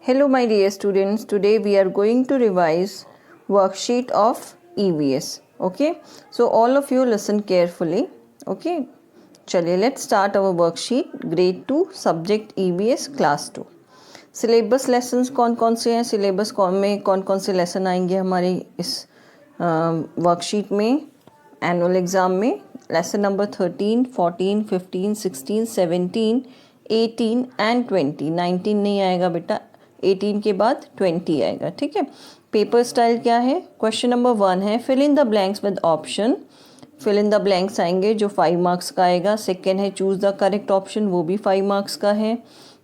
Hello my dear students, today we are going to revise worksheet of EVS. Okay, so all of you listen carefully. Okay, चलिए let's start our worksheet grade 2 subject EVS class 2. Syllabus lessons कौन कौन से हैं, syllabus में कौन कौन से lesson आएंगे हमारे इस वर्कशीट में एनुअल एग्ज़ाम में. Lesson number 13, 14, 15, 16, 17, 18 and 20. 19 नहीं आएगा बेटा, 18 के बाद 20 आएगा. ठीक है. पेपर स्टाइल क्या है? क्वेश्चन नंबर 1 है fill in the blanks with option. Fill in the blanks आएंगे जो 5 मार्क्स का आएगा. सेकेंड है चूज़ द करेक्ट ऑप्शन, वो भी 5 मार्क्स का है.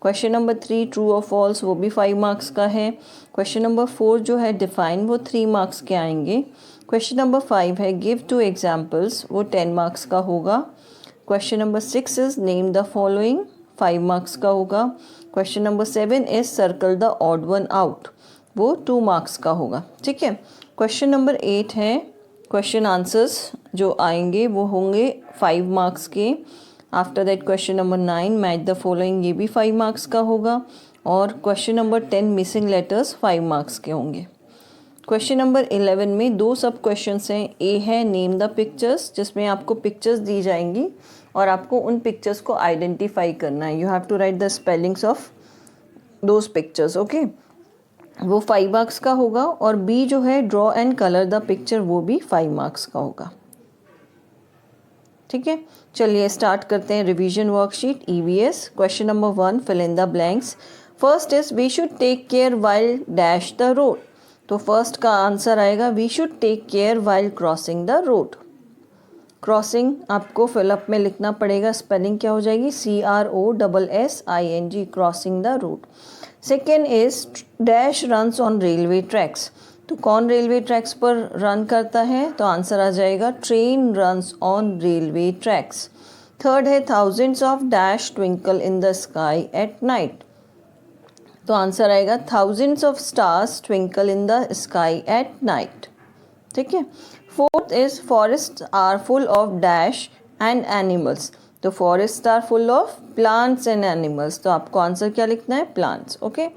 क्वेश्चन नंबर 3 ट्रू और फॉल्स, वो भी 5 मार्क्स का है. क्वेश्चन नंबर 4 जो है डिफाइन, वो 3 मार्क्स के आएंगे. क्वेश्चन नंबर 5 है गिव 2 एग्जाम्पल्स, वो 10 मार्क्स का होगा. Question number 6 is name the following, 5 marks का होगा. Question number 7 is circle the odd one out, वो 2 मार्क्स का होगा. ठीक है. क्वेश्चन नंबर 8 है क्वेश्चन आंसर्स जो आएंगे वो होंगे 5 मार्क्स के. After that question number 9 match the following, ये भी 5 मार्क्स का होगा. और question number 10 missing letters 5 marks के होंगे. क्वेश्चन नंबर 11 में 2 सब क्वेश्चंस हैं. ए है नेम द पिक्चर्स, जिसमें आपको पिक्चर्स दी जाएंगी और आपको उन पिक्चर्स को आइडेंटिफाई करना है. You have to write the spellings of those pictures. Okay, वो 5 मार्क्स का होगा. और बी जो है draw and colour the picture, वो भी 5 मार्क्स का होगा. ठीक है. चलिए स्टार्ट करते हैं revision worksheet EVS. Question number 1 fill in the blanks. First is we should take care while dash the road. तो फर्स्ट का आंसर आएगा we should take care while crossing the road. Crossing आपको fill up में लिखना पड़ेगा. Spelling क्या हो जाएगी? CROSSING, crossing the road. Second is dash runs on railway tracks. तो कौन रेलवे ट्रैक्स पर रन करता है? तो आंसर आ जाएगा train runs on railway tracks. Third है thousands of dash twinkle in the sky at night. तो आंसर आएगा thousands of stars twinkle in the sky at night. ठीक है. Fourth is forest are full of dash and animals. तो forest are full of plants and animals. तो आपको answer क्या लिखना है? Plants. Okay.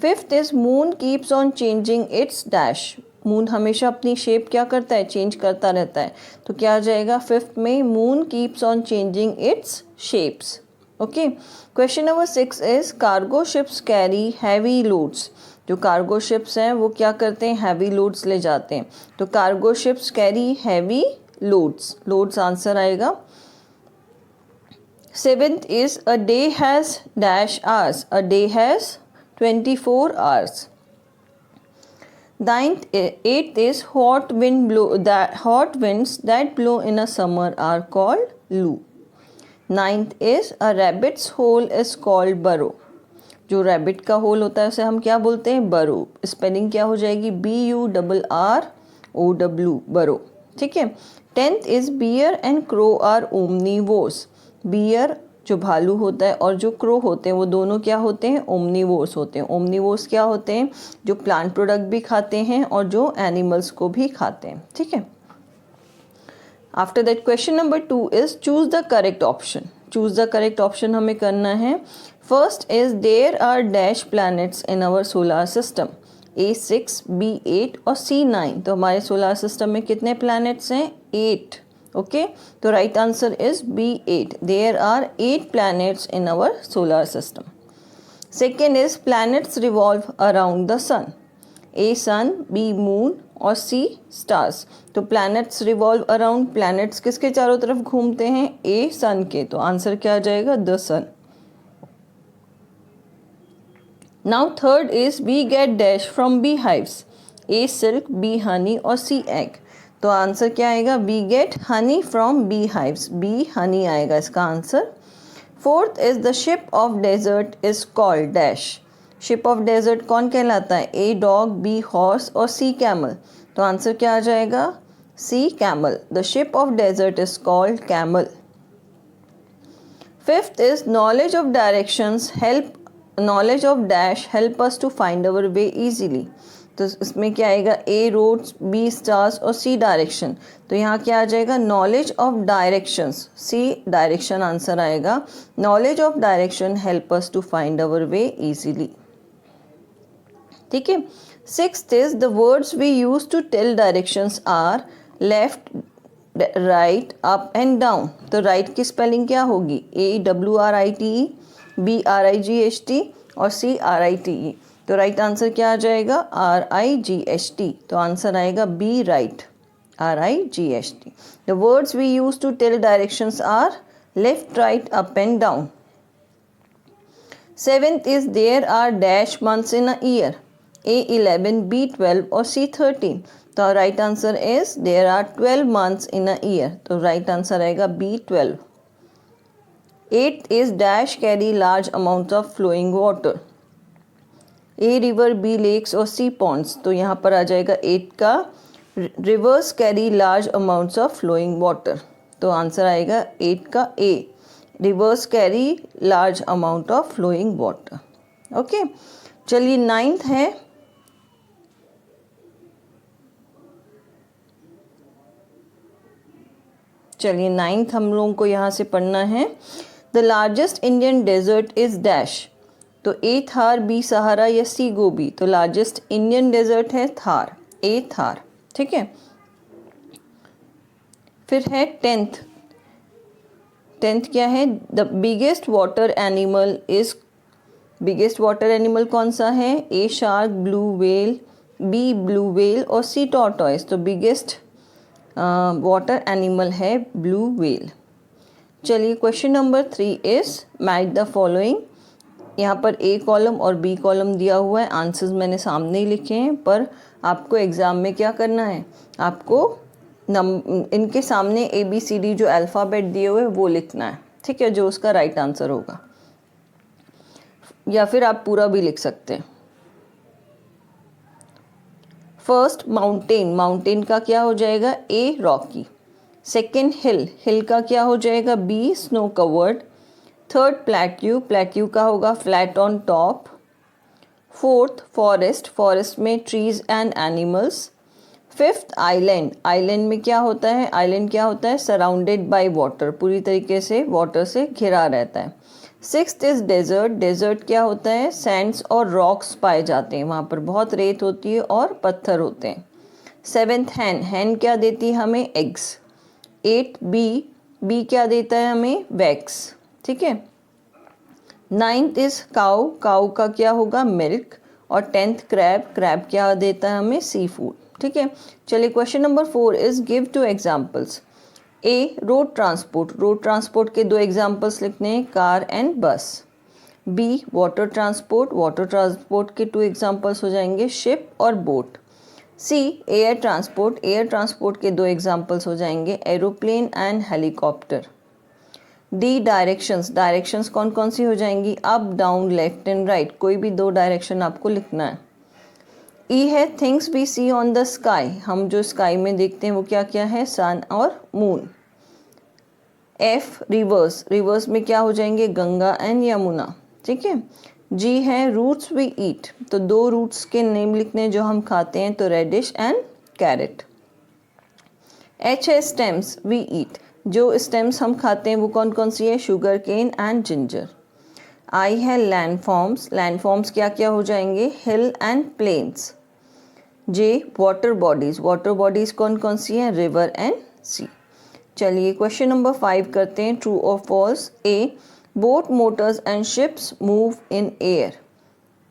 Fifth is moon keeps on changing its dash. Moon हमेशा अपनी शेप क्या करता है? चेंज करता रहता है. तो क्या आ जाएगा फिफ्थ में? Moon keeps on changing it's shapes. Okay. Question number 6 is cargo ships carry heavy loads. जो कार्गो शिप्स हैं वो क्या करते हैं? हैवी लोड्स ले जाते हैं. तो cargo ships carry heavy loads. Loads answer आएगा. Seventh is a day has dash hours. A day has 24 hours. Eighth is hot winds that blow in a summer are called loo. Ninth is a rabbit's hole is called burrow. जो rabbit का whole होता है उसे हम क्या बोलते हैं? बरो. स्पेलिंग क्या हो जाएगी? BURROW, बरो. ठीक है. 10th is bear and crow are omnivores. Bear जो भालू होता है और जो क्रो होते हैं वो दोनों क्या होते हैं? ओमनीवोर्स होते हैं. ओमनीवोर्स क्या होते हैं? जो प्लांट प्रोडक्ट भी खाते हैं और जो एनिमल्स को भी खाते हैं. ठीक है. After that question number 2 is choose the correct option. Choose the correct option हमें करना है. First is there are dash planets in our solar system. A6, B8 और C9. तो हमारे सोलर सिस्टम में कितने प्लैनेट्स हैं? 8. ओके. तो right answer is B8. There are 8 planets in our solar system. Second is planets revolve around the sun. A sun, B moon और C stars. तो planets revolve around, planets किसके चारों तरफ घूमते हैं? A सन के. तो आंसर क्या आ जाएगा? The sun. Now third is we get dash from bee hives. A silk, B honey और C एग. तो आंसर क्या आएगा? We get honey from bee hives. B honey आएगा इसका आंसर. Fourth is the ship of desert is called dash. Ship of desert कौन कहलाता है? A डॉग, B हॉर्स और C कैमल. तो आंसर क्या आ जाएगा? C camel. The ship of desert is called camel. Fifth is knowledge of directions help, knowledge of dash help us to find our way easily. तो इसमें क्या आएगा? A roads, B stars और C direction. तो यहाँ क्या आ जाएगा? Knowledge of directions. C direction answer आएगा. Knowledge of direction help us to find our way easily. ठीक है। Sixth is the words we use to tell directions are left, right, up and down. तो right की spelling क्या होगी? AWRITE, BRIGHT और CRITE। तो right answer क्या आ जाएगा? RIGHT। तो आंसर आएगा B, right, RIGHT। The words we use to tell directions are left, right, up and down. Seventh is there are dash months in a year, A11, B12 और C13। तो right answer is there are 12 months in a year। तो right answer आएगा B12। Eighth is dash carry large amount of flowing water, A river, B lakes और C ponds। तो यहाँ पर आ जाएगा 8 का rivers carry large amounts of flowing water। तो answer आएगा 8 का A, rivers carry large amount of flowing water। Okay, चलिए नाइन्थ है, चलिए नाइन्थ हम लोगों को यहाँ से पढ़ना है। The largest Indian desert is dash. तो ए थार, बी सहारा या सी गोबी। तो लार्जेस्ट इंडियन डेजर्ट है थार, ए थार। ठीक है, फिर है टेंथ। टेंथ क्या है? The biggest water animal is, biggest water animal कौन सा है? A shark, blue whale, B blue whale और सी टॉर्टॉइस। तो बिगेस्ट वाटर एनिमल है ब्लू व्हेल। चलिए question number 3 is match the following. यहाँ पर ए कॉलम और बी कॉलम दिया हुआ है, आंसर्स मैंने सामने ही लिखे हैं, पर आपको एग्ज़ाम में क्या करना है? आपको इनके सामने ABCD जो अल्फ़ाबेट दिए हुए वो लिखना है। ठीक है, जो उसका राइट आंसर होगा, या फिर आप पूरा भी लिख सकते हैं। फर्स्ट माउंटेन, माउंटेन का क्या हो जाएगा? ए रॉकी। सेकेंड हिल, हिल का क्या हो जाएगा? B snow covered. Third plateau, plateau का होगा flat on top. Fourth forest, forest में trees and animals. Fifth island, island में क्या होता है? आइलैंड क्या होता है? सराउंडेड बाय वाटर, पूरी तरीके से वाटर से घिरा रहता है। सिक्स्थ इज डेजर्ट, डेजर्ट क्या होता है? सैंड्स और रॉक्स पाए जाते हैं, वहाँ पर बहुत रेत होती है और पत्थर होते हैं। सेवेंथ हैन, हैन क्या देती है हमें? एग्स। एट बी, बी क्या देता है हमें? वैक्स। ठीक है। नाइन्थ इज काऊ, काऊ का क्या होगा? मिल्क। और टेंथ क्रैब, क्रैब क्या देता है हमें? C food. ठीक है, चलिए question number 4 is give 2 examples. A road transport, road transport के 2 एग्जाम्पल्स लिखने हैं, car and bus. B water transport, water transport के 2 एग्जाम्पल्स हो जाएंगे, शिप और boat. C air transport, air transport के 2 एग्जाम्पल्स हो जाएंगे, aeroplane and helicopter. D directions, directions कौन कौन सी हो जाएंगी? Up, down, left and right, कोई भी 2 डायरेक्शन आपको लिखना है। ई है things we see on the sky, हम जो स्काई में देखते हैं वो क्या क्या है? सन और मून। एफ रिवर्स, रिवर्स में क्या हो जाएंगे? गंगा एंड यमुना। ठीक है। जी है रूट्स वी ईट, तो 2 रूट्स के नेम लिखने जो हम खाते हैं, तो रेडिश एंड कैरेट। एच है स्टेम्स वी ईट, जो स्टेम्स हम खाते हैं वो कौन कौन सी है? Sugar cane and ginger. I है लैंडफॉर्म्स, लैंडफॉर्म्स क्या क्या हो जाएंगे? Hill and plains. J water bodies, water bodies कौन कौन सी हैं? River and sea. चलिए क्वेश्चन नंबर 5 करते हैं, ट्रू और false. A boat, motors and ships move in air.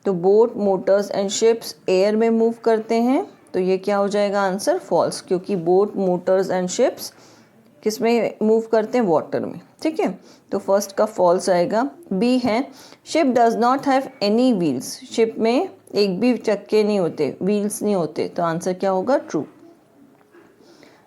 तो boat, motors and ships air में मूव करते हैं, तो ये क्या हो जाएगा आंसर? फॉल्स, क्योंकि बोट, मोटर्स एंड शिप्स किस में मूव करते हैं? वाटर में। ठीक है, तो फर्स्ट का फॉल्स आएगा। बी है ship does not have any wheels, ship में एक भी चक्के नहीं होते, व्हील्स नहीं होते, तो आंसर क्या होगा? True.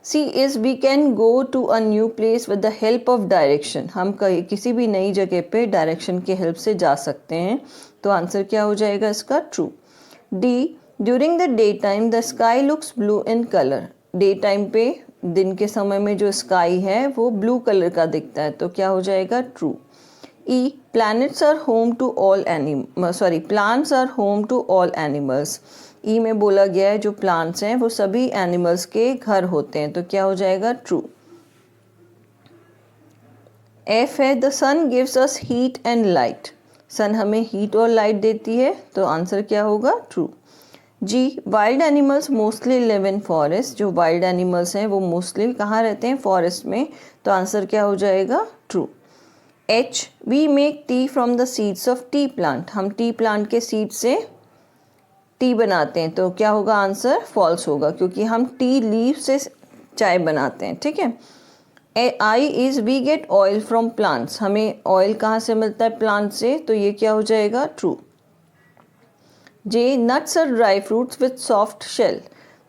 C is we can go to a new place with the help of direction, हम किसी भी नई जगह पे डायरेक्शन की हेल्प से जा सकते हैं, तो आंसर क्या हो जाएगा इसका? True. D during the day time the sky looks blue in colour, day time पे दिन के समय में जो स्काई है वो ब्लू कलर का दिखता है, तो क्या हो जाएगा? True. E planets are home to all plants are home to all animals, E में बोला गया है जो प्लांट्स हैं वो सभी एनिमल्स के घर होते हैं, तो क्या हो जाएगा? ट्रू। एफ है the sun gives us heat and light, sun हमें हीट और लाइट देती है, तो आंसर क्या होगा? True. G, wild animals mostly live in forest. जो वाइल्ड एनिमल्स हैं वो मोस्टली कहाँ रहते हैं? फॉरेस्ट में, तो आंसर क्या हो जाएगा? True. H, we make tea from the seeds of tea plant. हम टी प्लांट के सीड से टी बनाते हैं, तो क्या होगा? आंसर फॉल्स होगा, क्योंकि हम टी लीव से चाय बनाते हैं। ठीक है। I is we get oil from plants. हमें ऑयल कहाँ से मिलता है? प्लांट से, तो ये क्या हो जाएगा? ट्रू। जे, नट्स और dry fruits with soft shell.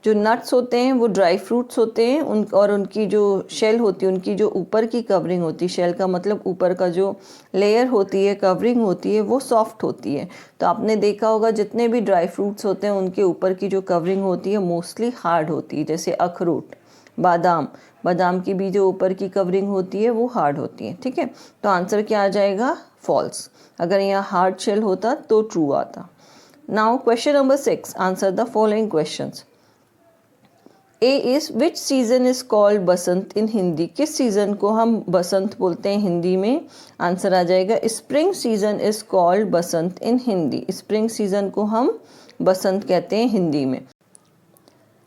जो नट्स होते हैं वो ड्राई फ्रूट्स होते हैं, और उनकी जो शेल होती है, उनकी जो ऊपर की कवरिंग होती है, शेल का मतलब ऊपर का जो लेयर होती है, कवरिंग होती है, वो सॉफ्ट होती है। तो आपने देखा होगा जितने भी ड्राई फ्रूट्स होते हैं उनके ऊपर की जो कवरिंग होती है मोस्टली हार्ड होती है, जैसे अखरोट, बादाम की भी जो ऊपर की कवरिंग होती है वो हार्ड होती है। ठीक है, तो आंसर क्या आ जाएगा? फॉल्स। अगर यहाँ हार्ड शेल होता तो ट्रू आता। Now question number 6, answer the following questions. A is which season is called basant in Hindi. किस सीजन को हम बसंत बोलते हैं हिंदी में? आंसर आ जाएगा spring season is called basant in Hindi. Spring season को हम बसंत कहते हैं हिंदी में।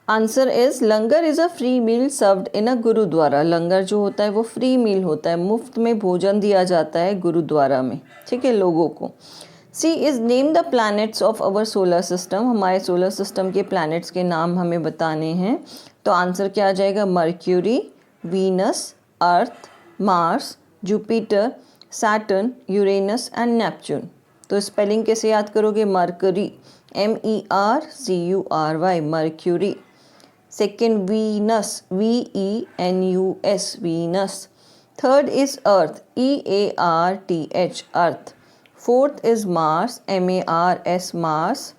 Answer is langar is a free meal served in a gurdwara. Langar जो होता है वो फ्री मील होता है, मुफ्त में भोजन दिया जाता है गुरुद्वारा में। ठीक है, लोगों को। C is name the planets of our solar system. हमारे सोलर सिस्टम के प्लैनेट्स के नाम हमें बताने हैं, तो आंसर क्या आ जाएगा? Mercury, Venus, earth, Mars, Jupiter, Saturn, Uranus and Neptune. तो स्पेलिंग कैसे याद करोगे? Mercury, MERCURY, mercury. Second Venus, VENUS, Venus. Third is earth, EARTH, earth. Fourth is Mars, MARS, Mars.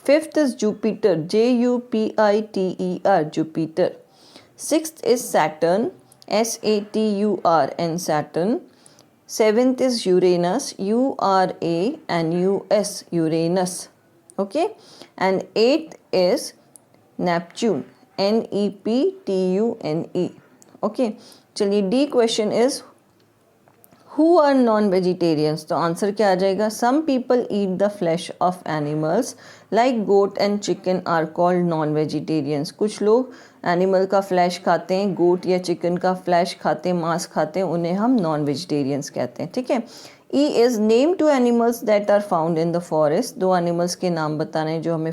Fifth is Jupiter, JUPITER, Jupiter. Sixth is Saturn, SATURN, Saturn. Seventh is Uranus, URANUS, Uranus. Okay, and eighth is Neptune, NEPTUNE. Okay, चलिए D question is who are non-vegetarians? तो answer क्या आ जाएगा? Some people eat the flesh of animals like goat and chicken are called non-vegetarians. कुछ लोग animal का flash खाते हैं, गोट या चिकन का फ्लैश खाते हैं, मांस खाते हैं, उन्हें हम नॉन वेजिटेरियंस कहते हैं। ठीक है। E is name two animals that are found in the forest. दो एनिमल्स के नाम बताने हैं जो हमें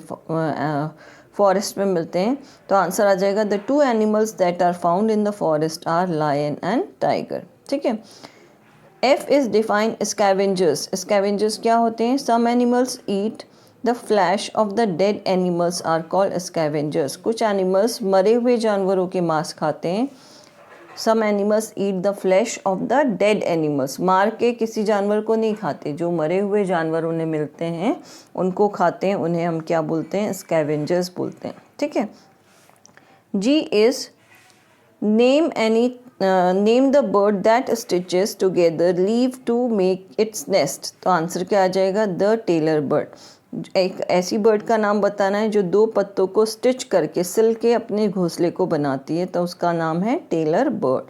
फॉरेस्ट में मिलते हैं, तो आंसर आ जाएगा the two animals that are found in the forest are lion and tiger. ठीक है। F is define scavengers. Scavengers क्या होते हैं? Some animals eat the flesh of the dead animals are called scavengers. कुछ animals मरे हुए जानवरों के मांस खाते हैं। Some animals eat the flesh of the dead animals. मार के किसी जानवर को नहीं खाते, जो मरे हुए जानवर उन्हें मिलते हैं उनको खाते हैं, उन्हें हम क्या बोलते हैं? scavengers बोलते हैं। ठीक है। G is name the bird that stitches together leaf to make its nest. तो आंसर क्या आ जाएगा? The tailor bird. एक ऐसी बर्ड का नाम बताना है जो दो पत्तों को स्टिच करके सिल के अपने घोंसले को बनाती है, तो उसका नाम है tailor bird.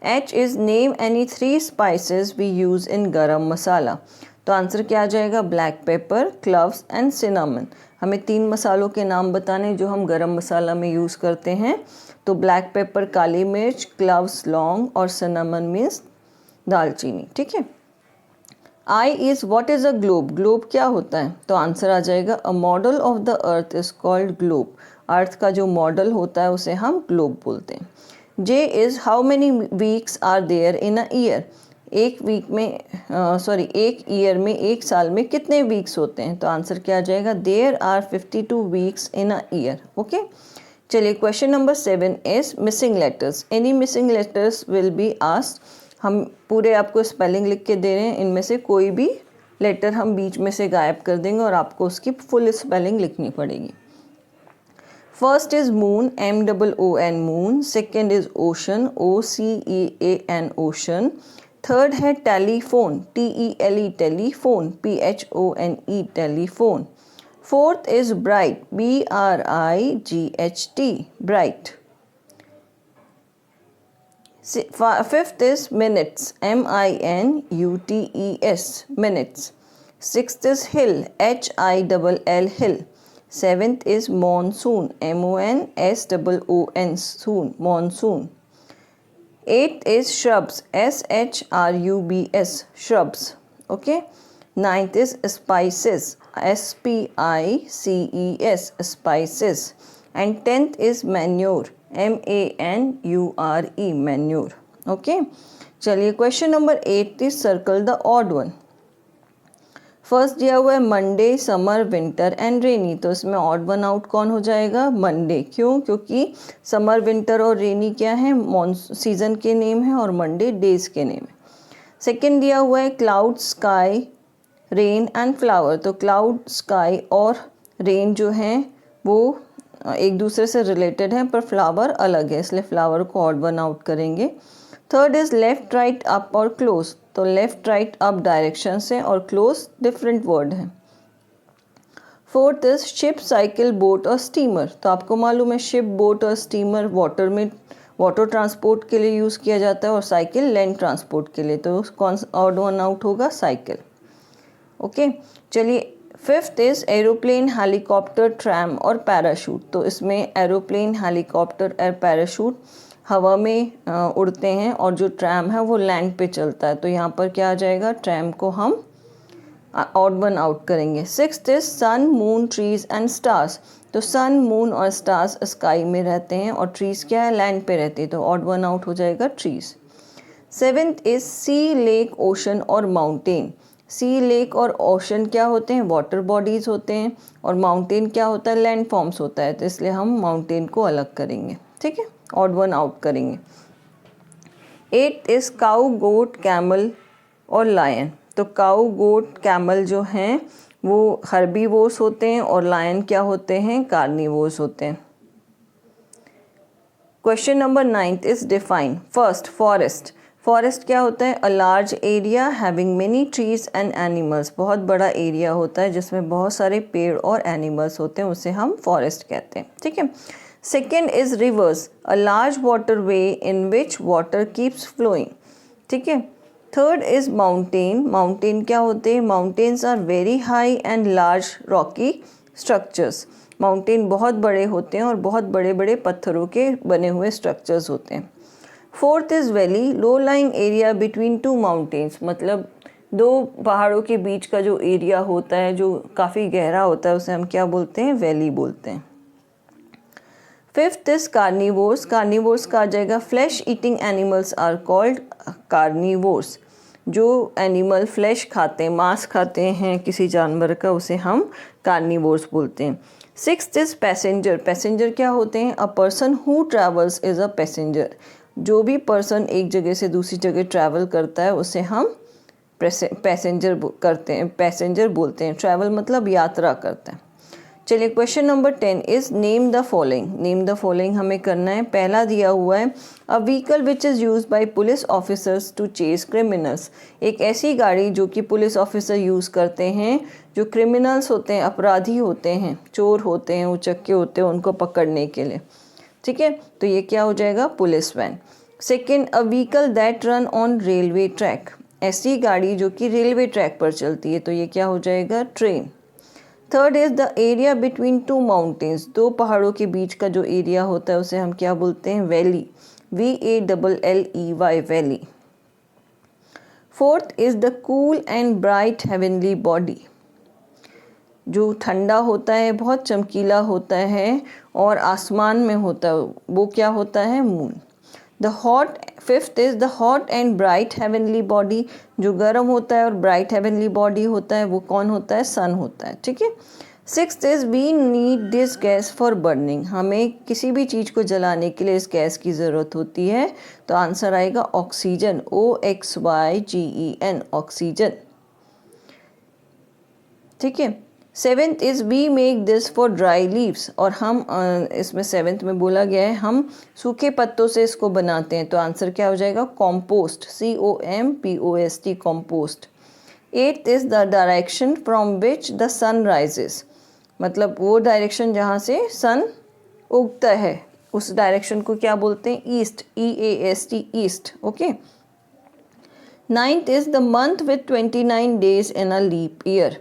H is name any three spices we use in गरम मसाला। तो आंसर क्या आ जाएगा? Black pepper, cloves and cinnamon. हमें तीन मसालों के नाम बताने जो हम गरम मसाला में यूज़ करते हैं, तो ब्लैक पेपर काली मिर्च, क्लव्स लौंग और सिनामन मीन्स दालचीनी। ठीक है। I is what is a globe. Globe क्या होता है? तो आंसर आ जाएगा a model of the earth is called globe. Earth का जो मॉडल होता है उसे हम ग्लोब बोलते हैं। J is how many weeks are there in a year. एक वीक में एक ईयर में, एक साल में कितने वीक्स होते हैं? तो आंसर क्या आ जाएगा? There are 52 weeks in a year. Okay, चलिए question number 7 is missing letters. Any missing letters will be asked. हम पूरे आपको स्पेलिंग लिख के दे रहे हैं, इनमें से कोई भी लेटर हम बीच में से गायब कर देंगे और आपको उसकी फुल स्पेलिंग लिखनी पड़ेगी। First is moon, MOON, moon. Second is ocean, OCEAN, ocean. Third है telephone, TELE, telephone, PHONE, telephone. Fourth is bright, BRIGHT, bright. Fifth is minutes, MINUTES, minutes. Sixth is hill, HILL, hill. Seventh is monsoon, MONSOON, soon, monsoon. Eighth is shrubs, SHRUBS, shrubs. Okay. Ninth is spices, SPICES, spices. And 10th is manure, MANURE, manure. Okay. चलिए question number 8 is circle the odd one. First दिया हुआ है Monday, summer, winter and rainy. तो इसमें odd one out कौन हो जाएगा? Monday. क्यों? क्योंकि समर, विंटर और रेनी क्या है? सीजन के नेम है और मंडे डेज के नेम है. सेकेंड दिया हुआ है cloud, sky, rain and flower. तो क्लाउड, स्काई और रेन जो हैं वो एक दूसरे से रिलेटेड हैं पर फ्लावर अलग है, इसलिए फ्लावर को ऑड वन आउट करेंगे. Third is left, right, up और क्लोज. तो लेफ्ट, राइट, अप डायरेक्शन से और क्लोज डिफरेंट वर्ड हैं. Fourth is ship, cycle, boat और स्टीमर. तो आपको मालूम है शिप, बोट और स्टीमर वाटर में वाटर ट्रांसपोर्ट के लिए यूज़ किया जाता है और साइकिल लैंड ट्रांसपोर्ट के लिए. तो कौन सा ऑड वन आउट होगा? साइकिल. ओके. चलिए fifth is aeroplane, helicopter, tram और पैराशूट. तो इसमें एरोप्लेन, हेलीकॉप्टर और पैराशूट हवा में उड़ते हैं और जो ट्रैम है वो लैंड पे चलता है. तो यहाँ पर क्या आ जाएगा? ट्रैम को हम ऑड वन आउट करेंगे. Sixth is sun, moon, trees and stars. तो सन, मून और स्टार्स स्काई में रहते हैं और ट्रीज क्या है? लैंड पे रहती है. तो ऑड वन आउट हो जाएगा trees. Seventh is sea, lake, ocean और माउंटेन. सी, लेक और ओशन क्या होते हैं? वाटर बॉडीज होते हैं और माउंटेन क्या होता है? लैंड फॉर्म्स होता है. तो इसलिए हम माउंटेन को अलग करेंगे. ठीक है, ऑड वन आउट करेंगे. Eight is cow, goat, camel और लायन. तो काउ, गोट, कैमल जो हैं वो हर्बीवोर्स होते हैं और लायन क्या होते हैं? कार्निवोर्स होते हैं. Question number 9 is define. First, forest. Forest क्या होता है? A large area having many trees and animals. बहुत बड़ा एरिया होता है जिसमें बहुत सारे पेड़ और एनिमल्स होते हैं, उसे हम फॉरेस्ट कहते हैं. ठीक है. Second is rivers, a large water way in which water keeps flowing. ठीक है. Third is mountain. माउंटेन क्या होते हैं? Mountains are very high and large rocky structures. Mountain बहुत बड़े होते हैं और बहुत बड़े बड़े पत्थरों के बने हुए स्ट्रक्चर्स होते हैं. Fourth is valley, low lying area between two mountains. मतलब दो पहाड़ों के बीच का जो एरिया होता है जो काफ़ी गहरा होता है उसे हम क्या बोलते हैं? वैली बोलते हैं. Fifth is carnivores. कार्निवोर्स का आ जाएगा flesh eating animals are called carnivores. जो एनिमल फ्लैश खाते हैं, मांस खाते हैं किसी जानवर का, उसे हम कार्निवोर्स बोलते हैं. Sixth is passenger. पैसेंजर क्या होते हैं? A person who travels is a passenger. जो भी पर्सन एक जगह से दूसरी जगह ट्रैवल करता है उसे हम पैसेंजर बोलते हैं. ट्रैवल मतलब यात्रा करता है. चलिए question number 10 is name the following. Name the following हमें करना है. पहला दिया हुआ है a vehicle which is use by police officers to chase criminals. एक ऐसी गाड़ी जो कि पुलिस ऑफिसर यूज़ करते हैं जो क्रिमिनल्स होते हैं, अपराधी होते हैं, चोर होते हैं, उचक्के होते हैं, उनको पकड़ने के लिए. ठीक है. तो ये क्या हो जाएगा? Police van. Second, a vehicle that run on railway track. ऐसी गाड़ी जो कि रेलवे ट्रैक पर चलती है. तो ये क्या हो जाएगा? Train. Third is the area between two mountains. दो पहाड़ों के बीच का जो एरिया होता है उसे हम क्या बोलते हैं? Valley. VALLEY, valley. Fourth is the cool and bright heavenly body. जो ठंडा होता है, बहुत चमकीला होता है और आसमान में होता है, वो क्या होता है? Moon. Fifth is the hot and bright heavenly body. जो गर्म होता है और ब्राइट हेवनली बॉडी होता है वो कौन होता है? सन होता है. ठीक है. Sixth is we need this gas for burning. हमें किसी भी चीज़ को जलाने के लिए इस गैस की ज़रूरत होती है. तो आंसर आएगा ऑक्सीजन. OXYGEN, oxygen. ठीक है. Seventh is we make this for dry leaves. और हम इसमें सेवेंथ में बोला गया है हम सूखे पत्तों से इसको बनाते हैं. तो आंसर क्या हो जाएगा? Compost. COMPOST, compost. Eighth is the direction from which the sun rises. मतलब वो डायरेक्शन जहाँ से सन उगता है, उस डायरेक्शन को क्या बोलते हैं? East, EAST, east. Okay. 9th is the month with 29 days in a leap year.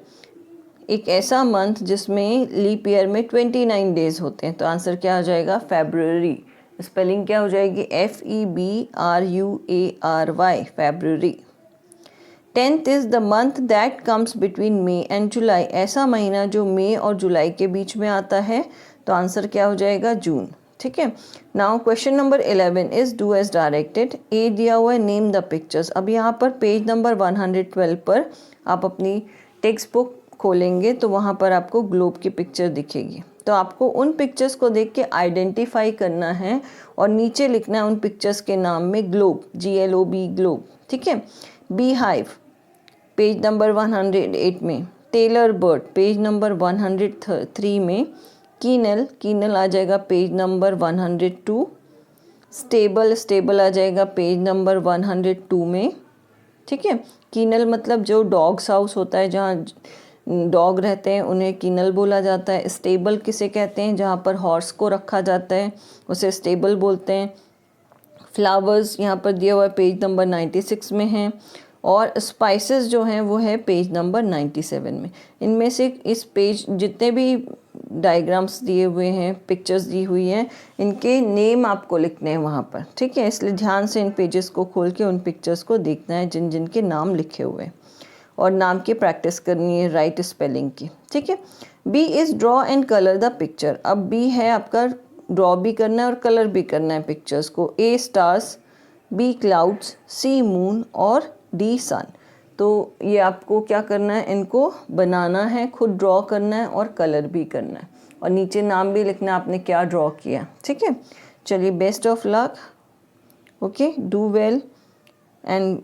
एक ऐसा मंथ जिसमें लीप ईयर में 29 डेज होते हैं, तो आंसर क्या हो जाएगा? फेब्रुअरी। स्पेलिंग क्या हो जाएगी? FEBRUARY, February. 10th is the month that comes between May and July. ऐसा महीना जो मई और जुलाई के बीच में आता है, तो आंसर क्या हो जाएगा? जून। ठीक है। Now question number 11 is do as directed. A दिया हुआ है, नेम द पिक्चर्स। अब यहाँ पर पेज नंबर 112 पर आप अपनी टेक्स्ट बुक खोलेंगे तो वहाँ पर आपको ग्लोब की पिक्चर दिखेगी। तो आपको उन पिक्चर्स को देख के आइडेंटिफाई करना है और नीचे लिखना है उन पिक्चर्स के नाम में ग्लोब, GLOB, ग्लोब। ठीक है। बी हाइव पेज नंबर 108 में, टेलर बर्ड पेज नंबर 103 में, कीनल, कीनल आ जाएगा पेज नंबर 102, स्टेबल, स्टेबल आ जाएगा पेज नंबर 102 में। ठीक है। कीनल मतलब जो डॉग्स हाउस होता है, जहाँ डॉग रहते हैं, उन्हें कीनल बोला जाता है। स्टेबल किसे कहते हैं? जहाँ पर हॉर्स को रखा जाता है, उसे स्टेबल बोलते हैं। फ्लावर्स यहाँ पर दिया हुआ है, पेज नंबर 96 में है। और स्पाइसेस जो हैं वो है पेज नंबर 97 में। इनमें से इस पेज जितने भी डायग्राम्स दिए हुए हैं, पिक्चर्स दी हुई हैं, इनके नेम आपको लिखने हैं वहाँ पर। ठीक है। इसलिए ध्यान से इन पेजेस को खोल के उन पिक्चर्स को देखना है जिन जिन के नाम लिखे हुए हैं, और नाम की प्रैक्टिस करनी है राइट स्पेलिंग की। ठीक है। B is draw and colour the picture. अब बी है आपका ड्रॉ भी करना है और कलर भी करना है पिक्चर्स को। A stars, B clouds, C moon और डी सन। तो ये आपको क्या करना है? इनको बनाना है, खुद ड्रॉ करना है और कलर भी करना है, और नीचे नाम भी लिखना है आपने क्या ड्रॉ किया। ठीक है। चलिए, best of luck. Okay, do well and